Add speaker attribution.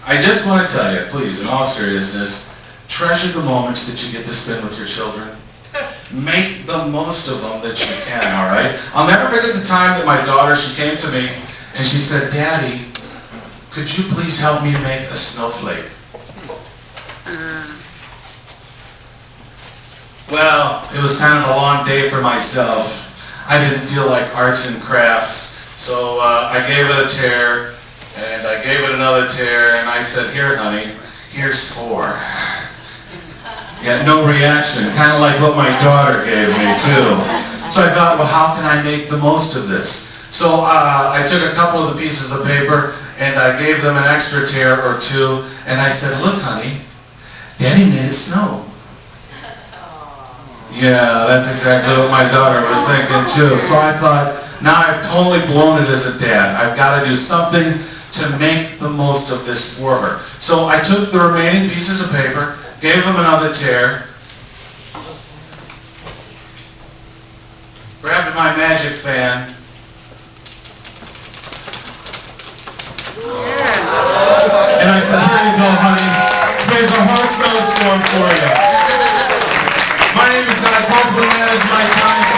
Speaker 1: I just want to tell you, please, in all seriousness, treasure the moments that you get to spend with your children. Make the most of them that you can, all right? I'll never forget the time that my daughter, she came to me and she said, Daddy, could you please help me make a snowflake? Well, it was kind of a long day for myself. I didn't feel like arts and crafts, so I gave it a tear, and I gave it another tear, and I said, here, honey, here's 4. Yeah, no reaction, kind of like what my daughter gave me, too. So I thought, well, how can I make the most of this? So I took a couple of the pieces of paper, and I gave them an extra tear or 2, and I said, look, honey, Daddy made it snow. Yeah, that's exactly what my daughter was thinking too. So I thought, now I've totally blown it as a dad. I've got to do something to make the most of this for her. So I took the remaining pieces of paper, gave them another tear, grabbed my magic fan, and I said, here you go, honey. Here's a whole snowstorm for you. My name is Copland, that is my time.